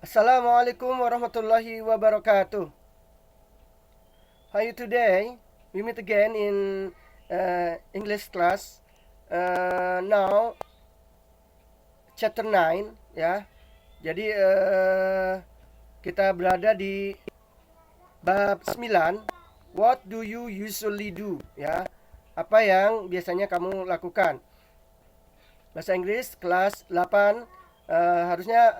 Assalamualaikum warahmatullahi wabarakatuh. How are you today? We meet again in English class. Now chapter 9 ya. Jadi kita berada di bab 9. What do you usually do? Ya. Apa yang biasanya kamu lakukan? Bahasa Inggris kelas 8. Harusnya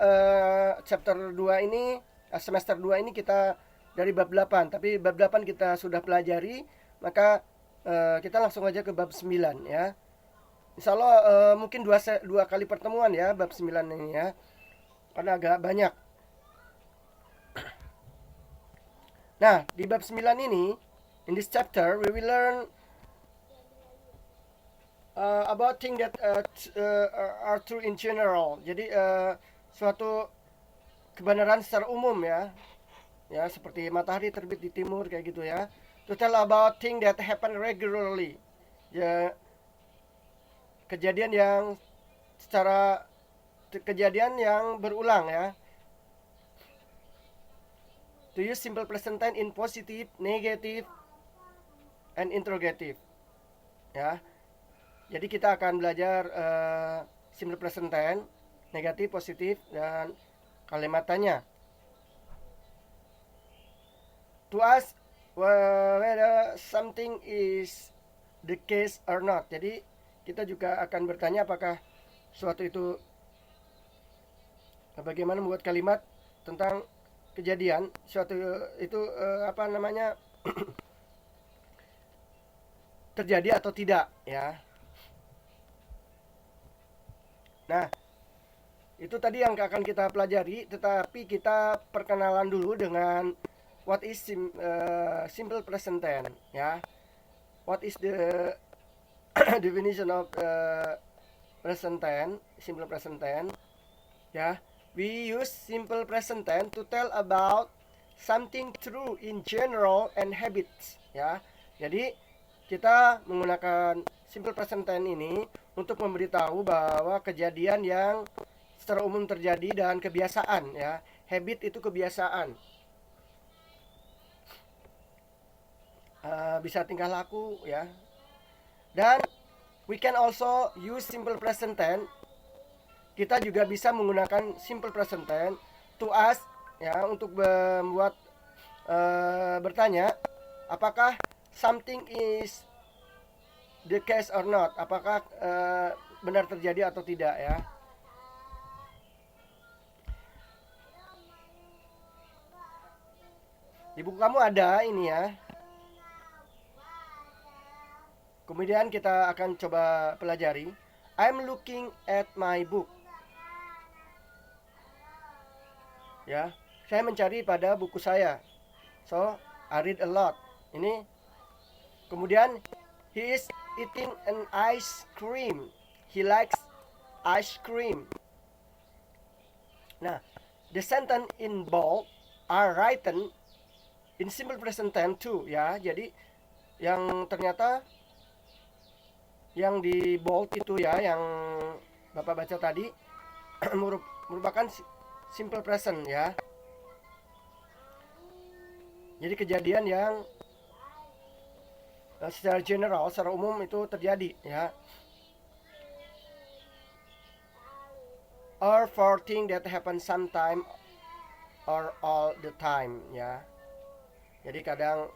chapter 2 ini semester 2 ini kita dari bab 8, tapi bab 8 kita sudah pelajari, maka kita langsung aja ke bab 9 ya. Insya Allah mungkin dua kali pertemuan ya bab 9 ini ya. Karena agak banyak. Nah, di bab 9 ini, in this chapter we will learn about things that are true in general. Jadi suatu kebenaran secara umum ya. Ya, seperti matahari terbit di timur kayak gitu ya. To tell about things that happen regularly. Ya, kejadian yang berulang ya. To use simple present tense in positive, negative, and interrogative. Ya. Jadi kita akan belajar simple present tense, negatif, positif, dan kalimat tanya. To ask whether something is the case or not. Jadi kita juga akan bertanya apakah suatu itu, bagaimana membuat kalimat tentang kejadian suatu itu terjadi atau tidak ya. Nah, itu tadi yang akan kita pelajari, tetapi kita perkenalan dulu dengan what is simple present tense ya. What is the definition of present tense, simple present tense ya. We use simple present tense to tell about something true in general and habits ya. Jadi kita menggunakan simple present tense ini untuk memberitahu bahwa kejadian yang secara umum terjadi dan kebiasaan ya. Habit itu kebiasaan. Bisa tingkah laku ya. Dan we can also use simple present tense. Kita juga bisa menggunakan simple present tense to ask ya, untuk membuat bertanya apakah something is the case or not, apakah benar terjadi atau tidak ya. Di buku kamu ada ini ya. Kemudian kita akan coba pelajari. I'm looking at my book. Ya, saya mencari pada buku saya. So, I read a lot. Ini. Kemudian, he is eating an ice cream. He likes ice cream. Nah, the sentence in bold are written in simple present tense too ya. Jadi yang ternyata yang di bold itu ya, yang Bapak baca tadi merupakan simple present ya. Jadi kejadian yang secara general, secara umum itu terjadi ya. Or for things that happen sometime or all the time ya. Jadi kadang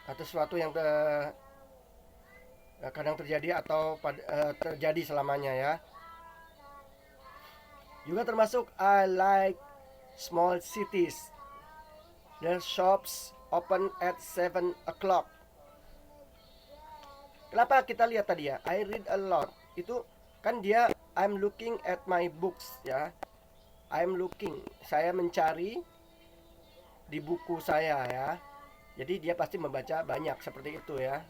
atau sesuatu yang kadang terjadi atau terjadi selamanya ya. Juga termasuk I like small cities. Their shops open at 7 o'clock. Kenapa kita lihat tadi ya? I read a lot. Itu kan dia I'm looking at my books ya. I'm looking. Saya mencari di buku saya ya. Jadi dia pasti membaca banyak seperti itu ya.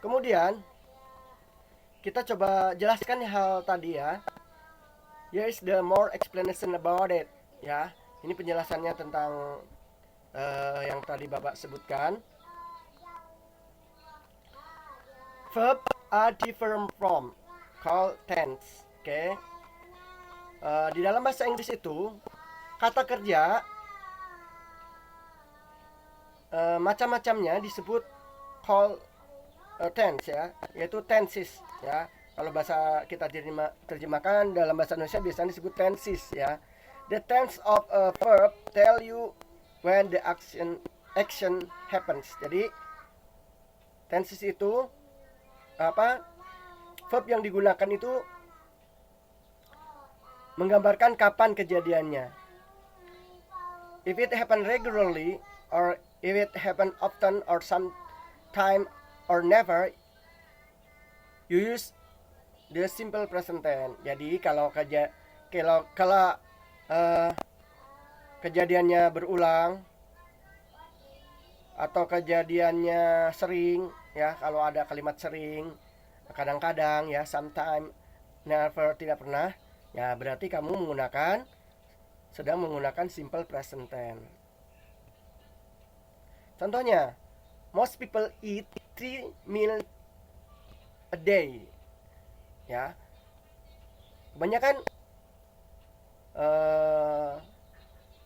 Kemudian kita coba jelaskan hal tadi ya. Here is the more explanation about it ya. Ini penjelasannya tentang yang tadi Bapak sebutkan. Verb are different from called tense. Okay. Di dalam bahasa Inggris itu kata kerja macam-macamnya disebut call tense ya, yaitu tenses ya. Kalau bahasa kita terjemahkan dalam bahasa Indonesia biasanya disebut tenses ya. The tense of a verb tell you when the action happens. Jadi tenses itu apa? Verb yang digunakan itu menggambarkan kapan kejadiannya. If it happen regularly or if it happen often or sometime or never, you use the simple present tense. Jadi kalau kejadiannya berulang atau kejadiannya sering ya, kalau ada kalimat sering, kadang-kadang ya, sometime, never, tidak pernah, ya berarti kamu sedang menggunakan simple present tense. Contohnya, most people eat 3 meals a day. Ya, kebanyakan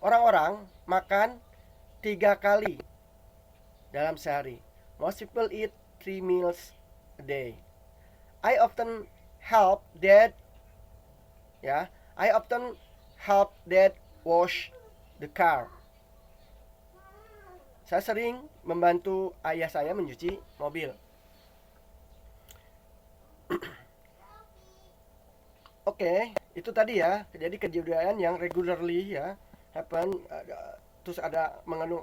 orang-orang makan 3 kali dalam sehari. Most people eat 3 meals a day. I often help dad wash the car. Saya sering membantu ayah saya mencuci mobil. Oke, itu tadi ya. Jadi kejadian yang regularly ya happen, terus ada mengandung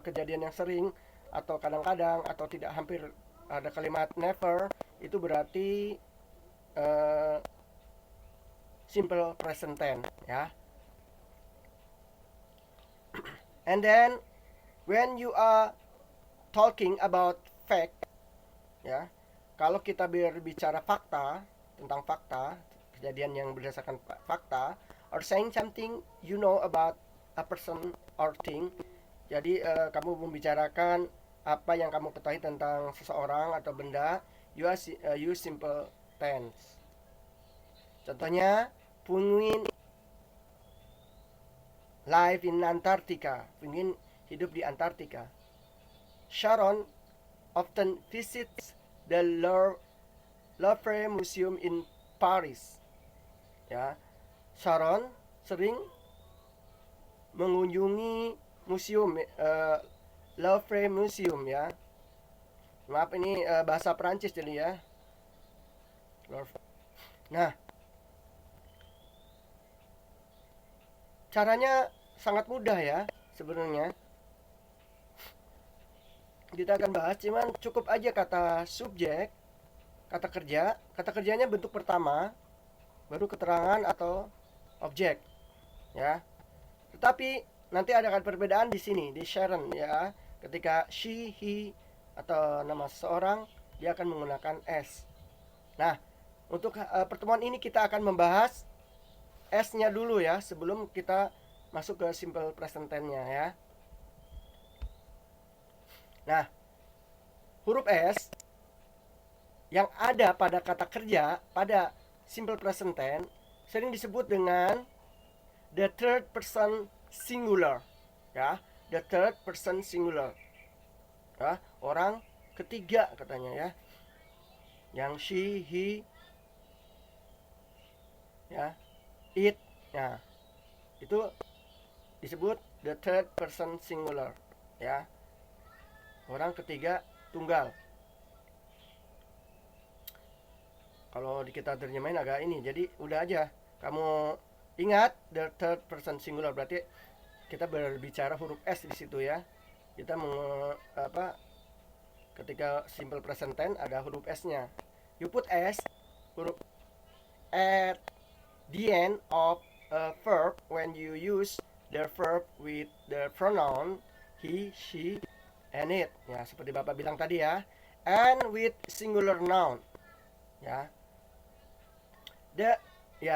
kejadian yang sering atau kadang-kadang atau tidak, hampir ada kalimat never, itu berarti simple present tense ya. And then when you are talking about fact ya, kalau kita berbicara tentang fakta, kejadian yang berdasarkan fakta, or saying something you know about a person or thing. Jadi kamu membicarakan apa yang kamu ketahui tentang seseorang atau benda, use simple tense. Contohnya, penguin live in Antarctica. Penguin hidup di Antartika. Sharon often visits the Louvre Museum in Paris. Ya, Sharon sering mengunjungi museum Louvre Museum ya. Maaf, ini bahasa Perancis jadi ya. Nah, caranya sangat mudah ya sebenarnya. Kita akan bahas, cuman cukup aja kata subjek, kata kerja. Kata kerjanya bentuk pertama, baru keterangan atau objek ya. Tetapi nanti ada perbedaan di sini, di Sharon ya. Ketika she, he atau nama seseorang, dia akan menggunakan s. Nah, untuk pertemuan ini kita akan membahas s-nya dulu ya, sebelum kita masuk ke simple present tense-nya ya. Nah, huruf s yang ada pada kata kerja pada simple present tense sering disebut dengan the third person singular ya, the third person singular ya, orang ketiga katanya ya, yang she, he ya, it ya, itu disebut the third person singular ya, orang ketiga tunggal. Kalau kita terjemahin agak ini, jadi udah aja kamu ingat the third person singular, berarti kita berbicara huruf s di situ ya. Kita ketika simple present tense ada huruf s-nya. You put s, huruf at the end of a verb when you use the verb with the pronoun he, she, and it ya, seperti Bapak bilang tadi ya. And with singular noun ya,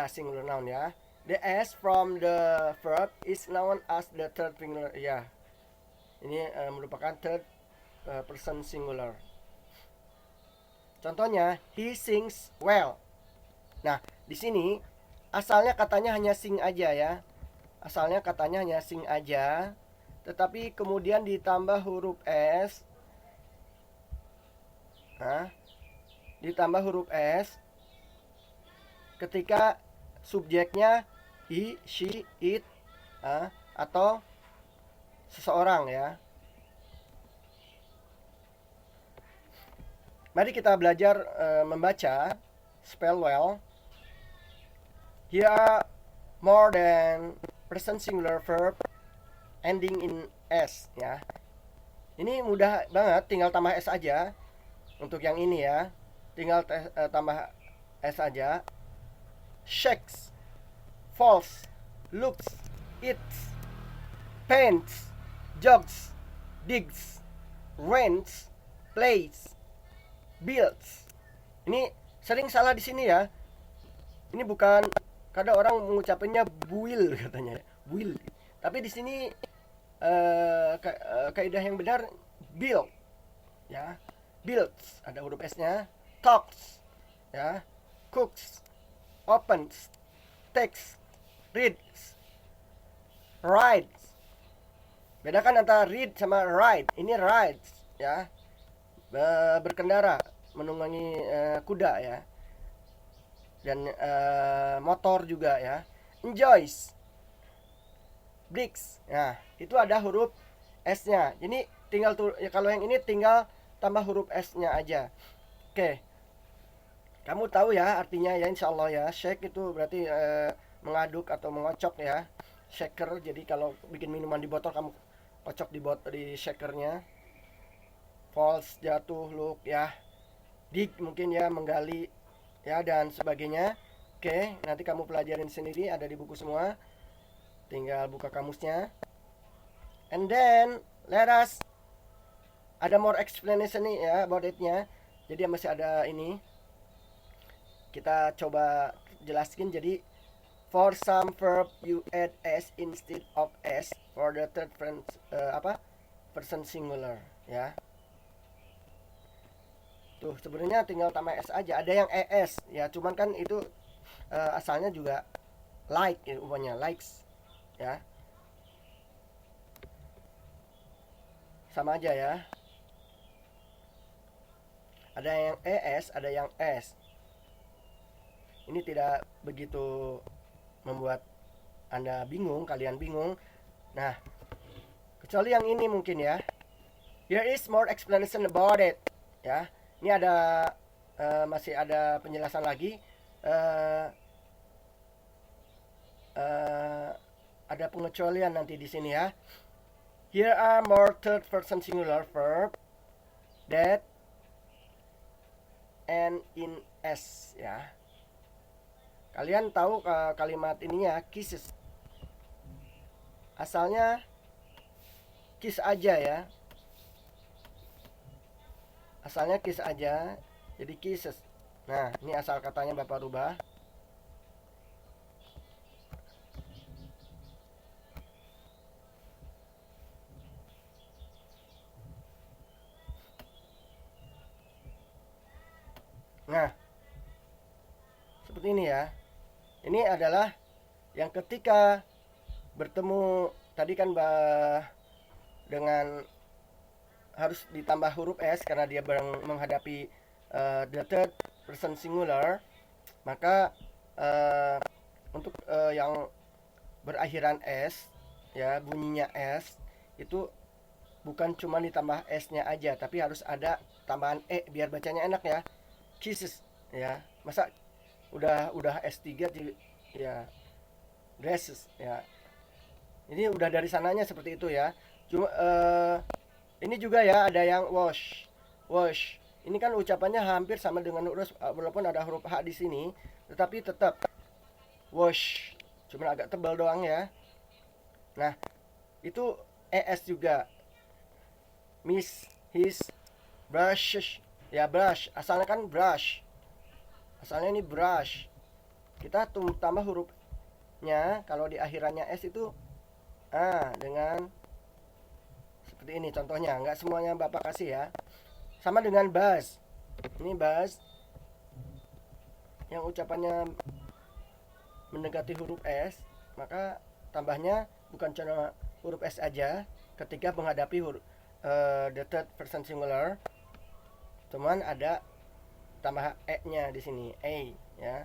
singular noun ya. The s from the verb is known as the third singular ya. Ini merupakan third person singular. Contohnya, he sings well. Nah, di sini asalnya katanya hanya sing aja ya. Asalnya katanya hanya sing aja. Tetapi kemudian ditambah huruf S. Nah, ditambah huruf S ketika subjeknya he, she, it, atau seseorang ya. Mari kita belajar membaca spell well. Here are more than present singular verb ending in S ya. Ini mudah banget, tinggal tambah S aja. Untuk yang ini ya, tinggal tambah S aja. Shakes, falls, looks, eats, paints, jogs, digs, rents, plays, builds. Ini sering salah di sini ya. Ini bukan, kadang orang mengucapkannya buil katanya, buil. Tapi di sini kaidah yang benar build ya. Builds ada huruf S-nya. Talks ya. Cooks, opens, takes, reads, rides. Bedakan antara read sama ride. Ini rides ya. Berkendara, menunggangi kuda ya. Dan motor juga ya. Enjoys, breaks. Nah, itu ada huruf S-nya. Jadi tinggal ya, kalau yang ini tinggal tambah huruf S-nya aja. Oke. Kamu tahu ya artinya ya, insya Allah ya. Shake itu berarti mengaduk atau mengocok ya. Shaker. Jadi kalau bikin minuman di botol, kamu kocok di shakernya. Falls, jatuh, look ya. Dig mungkin ya, menggali ya, dan sebagainya. Oke, nanti kamu pelajarin sendiri, ada di buku semua. Tinggal buka kamusnya. And then let us ada more explanation nih ya about it-nya. Jadi masih ada ini. Kita coba jelaskan. Jadi for some verb you add S instead of S for the third person singular ya. Tuh sebenarnya tinggal tambah S aja. Ada yang ES ya, cuman kan itu asalnya juga like ya, umumnya likes ya. Sama aja ya. Ada yang ES, ada yang S. Ini tidak begitu membuat Anda bingung, kalian bingung. Nah, kecuali yang ini mungkin ya. Here is more explanation about it. Ya, ini ada masih ada penjelasan lagi. Ada pengecualian nanti di sini ya. Here are more third person singular verb that end in S ya. Kalian tahu kalimat ini ya, kisses. Asalnya kiss aja ya. Asalnya kiss aja, jadi kisses. Nah, ini asal katanya Bapak rubah. Nah, seperti ini ya. Ini adalah yang ketika bertemu tadi kan dengan harus ditambah huruf S karena dia menghadapi the third person singular. Maka untuk yang berakhiran S ya, bunyinya S itu bukan cuma ditambah S-nya aja, tapi harus ada tambahan E biar bacanya enak ya. Kisses ya. Masa udah S3 ya, dresses ya. Ini udah dari sananya seperti itu ya. Cuma ini juga ya, ada yang wash. Wash. Ini kan ucapannya hampir sama dengan huruf, walaupun ada huruf H di sini, tetapi tetap wash. Cuma agak tebal doang ya. Nah, itu ES juga. Miss, his, brushes. Ya, brush. Asalnya kan brush. Asalnya ini brush. Kita tambah hurufnya kalau di akhirannya S itu dengan seperti ini contohnya. Nggak semuanya Bapak kasih ya. Sama dengan bus. Ini bus yang ucapannya mendekati huruf S, maka tambahnya bukan cuma huruf S aja ketika menghadapi the third person singular, cuman ada tambah E-nya di sini, A ya.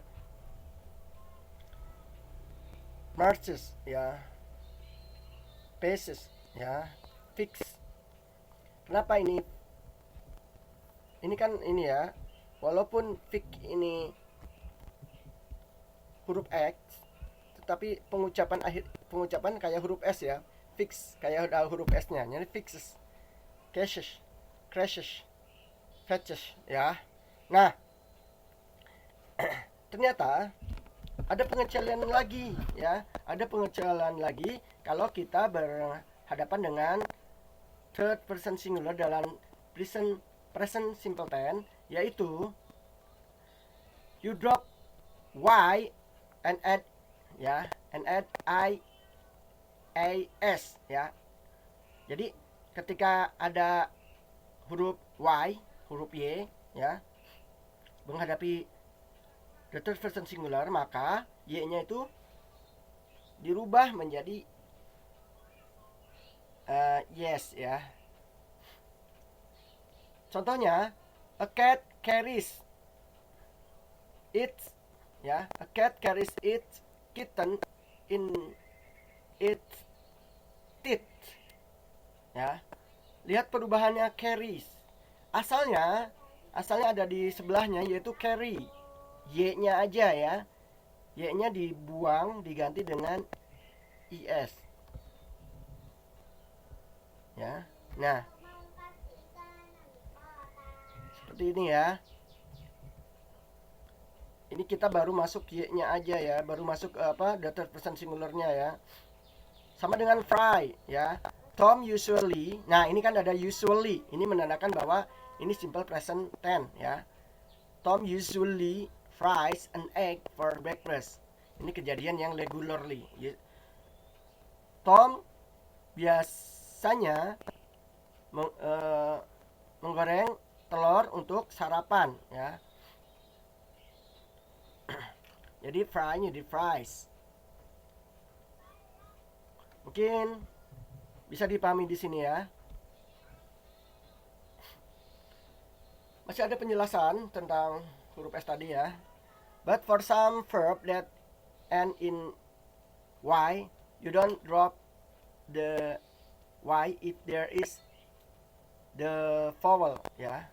Marches ya, paces ya, fix. Kenapa ini? Ini kan ini ya, walaupun fix ini huruf X, tetapi pengucapan kayak huruf S ya. Fix kayak ada huruf S-nya. Jadi fixes, caches, crashes, fetches ya. Nah, ternyata ada pengecualian lagi ya. Ada pengecualian lagi kalau kita berhadapan dengan third person singular dalam present simple tense, yaitu you drop Y and add ya, and add I A S ya. Jadi ketika ada huruf Y, huruf Y ya, menghadapi the third person singular, maka Y-nya itu dirubah menjadi yes ya. Contohnya, a cat carries its ya, a cat carries its kitten in its teeth ya. Lihat perubahannya, carries. Asalnya ada di sebelahnya, yaitu carry. Y-nya aja ya. Y-nya dibuang, diganti dengan IS. Ya. Nah, seperti ini ya. Ini kita baru masuk Y-nya aja ya, baru masuk the third person singularnya ya. Sama dengan fry ya. Tom usually. Nah, ini kan ada usually. Ini menandakan bahwa ini simple present tense ya. Tom usually fries an egg for breakfast. Ini kejadian yang regularly. Tom biasanya menggoreng telur untuk sarapan ya. Jadi fry-nya di fries. Mungkin bisa dipahami di sini ya. Masih ada penjelasan tentang huruf S tadi ya. But for some verb that end in Y, you don't drop the Y if there is the vowel ya.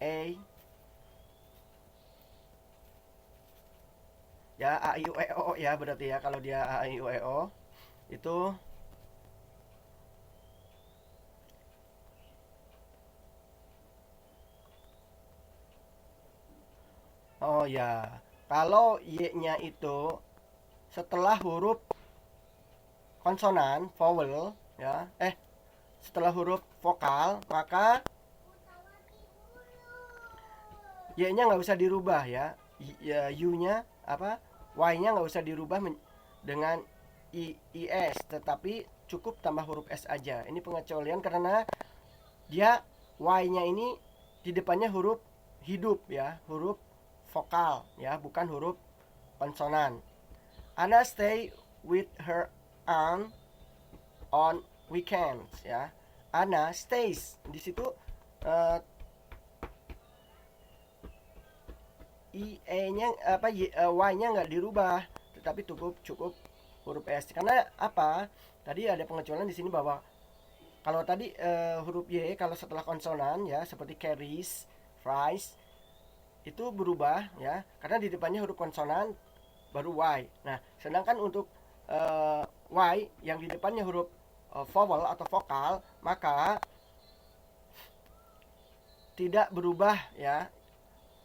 A ya, A I U E O ya, berarti ya kalau dia A I U E O itu oh ya, kalau Y-nya itu setelah huruf konsonan, vowel ya, setelah huruf vokal, maka Y-nya nggak usah dirubah ya. U-nya Y-nya nggak usah dirubah dengan IS, tetapi cukup tambah huruf S aja. Ini pengecualian karena dia Y-nya ini di depannya huruf hidup ya, huruf vokal ya, bukan huruf konsonan. Anna stay with her aunt on weekends ya. Anna stays di situ Y-nya nggak dirubah, tetapi cukup huruf S. Karena apa? Tadi ada pengecualian di sini bahwa kalau tadi huruf Y kalau setelah konsonan ya, seperti carries, fries, itu berubah ya, karena di depannya huruf konsonan baru Y. Nah, sedangkan untuk Y yang di depannya huruf vowel atau vokal, maka tidak berubah ya.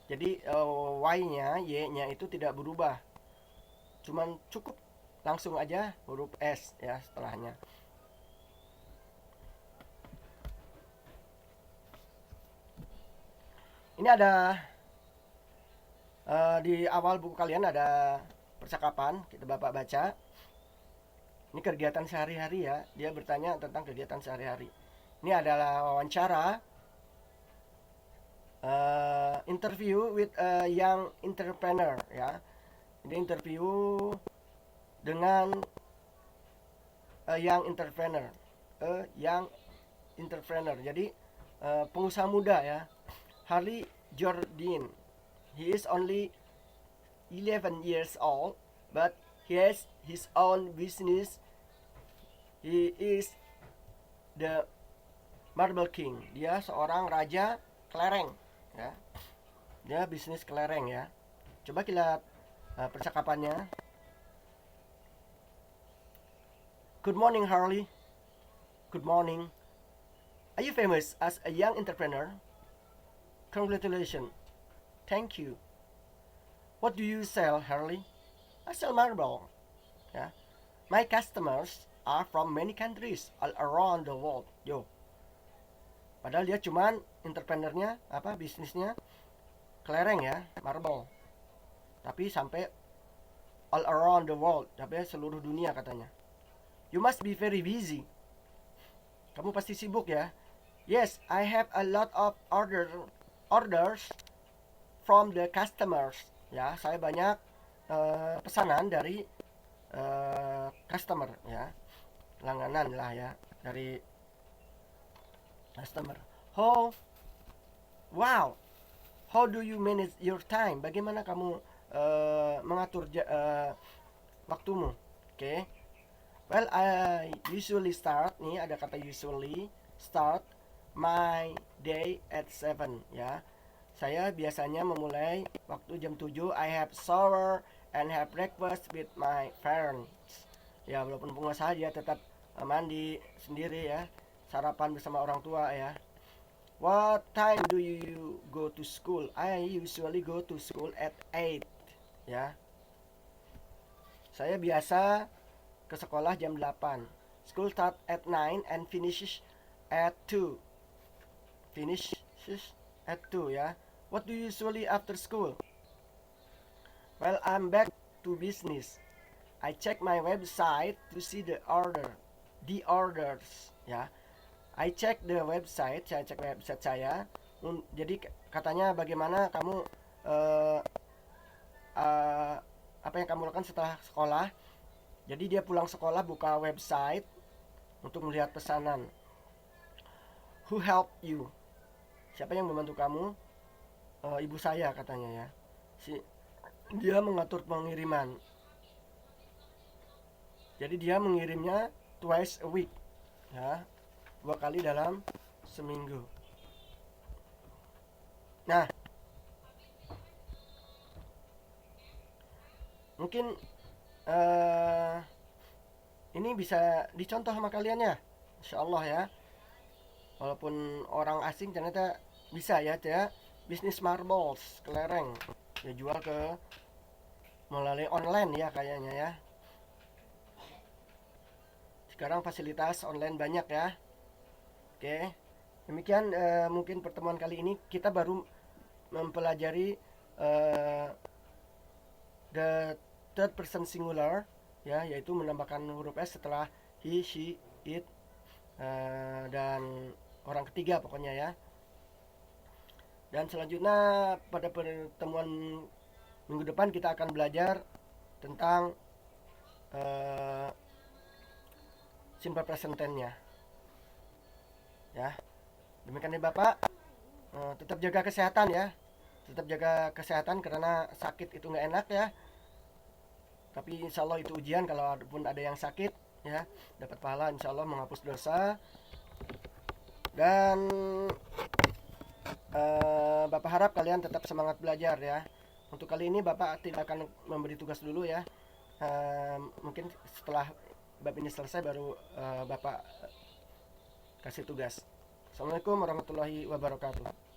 Jadi Y-nya itu tidak berubah. Cuman cukup langsung aja huruf S ya setelahnya. Ini ada di awal buku kalian ada percakapan, kita Bapak baca. Ini kegiatan sehari-hari ya. Dia bertanya tentang kegiatan sehari-hari. Ini adalah wawancara. interview with a young entrepreneur, ya. Ini interview dengan a young entrepreneur, Jadi pengusaha muda, ya. Harley Jordan. He is only 11 years old, but he has his own business. He is the Marble King. Dia seorang raja kelereng, ya. Dia bisnis kelereng, ya. Coba kita lihat percakapannya. Good morning, Harley. Good morning. Are you famous as a young entrepreneur? Congratulations. Thank you. What do you sell, Harley? I sell marble. Ya. My customers are from many countries all around the world. Yo. Padahal dia cuman entrepreneurnya, bisnisnya kelereng, ya, marble. Tapi sampai all around the world, sampai seluruh dunia katanya. You must be very busy. Kamu pasti sibuk, ya. Yes, I have a lot of orders from the customers. Ya, saya banyak pesanan dari customer, ya. Langganan lah, ya, dari customer. Wow. How do you manage your time? Bagaimana kamu mengatur waktumu? Okay. Well, I usually start, nih ada kata usually, start my day at 7, ya. Saya biasanya memulai waktu jam 7. I have shower and have breakfast with my parents. Ya, walaupun pengusaha dia tetap mandi sendiri, ya. Sarapan bersama orang tua, ya. What time do you go to school? I usually go to school at 8, ya. Saya biasa ke sekolah jam 8. School start at 9 and finishes at 2. Finishes at 2, ya. What do you usually after school? Well, I'm back to business. I check my website to see the orders, ya. I check the website, saya cek website saya. Jadi katanya bagaimana kamu apa yang kamu lakukan setelah sekolah. Jadi dia pulang sekolah buka website untuk melihat pesanan. Who help you? Siapa yang membantu kamu? Ibu saya katanya, ya. Dia mengatur pengiriman. Jadi dia mengirimnya twice a week, ya. 2 kali dalam seminggu. Nah, mungkin ini bisa dicontoh sama kalian, ya. Insyaallah, ya. Walaupun orang asing ternyata bisa, ya, bisnis marbles kelereng, ya, jual ke melalui online, ya, kayaknya, ya. Sekarang fasilitas online banyak, ya. Oke, demikian mungkin pertemuan kali ini kita baru mempelajari the third person singular, ya, yaitu menambahkan huruf s setelah he, she, it, dan orang ketiga pokoknya, ya. Dan selanjutnya pada pertemuan minggu depan kita akan belajar tentang simple present tense-nya, ya. Demikian, ya, Bapak. Tetap jaga kesehatan, ya. Tetap jaga kesehatan karena sakit itu nggak enak, ya. Tapi insya Allah itu ujian. Kalau pun ada yang sakit, ya, dapat pahala insya Allah, menghapus dosa. Dan Bapak harap kalian tetap semangat belajar, ya. Untuk kali ini Bapak tidak akan memberi tugas dulu, ya. Mungkin setelah bab ini selesai baru Bapak kasih tugas. Assalamualaikum warahmatullahi wabarakatuh.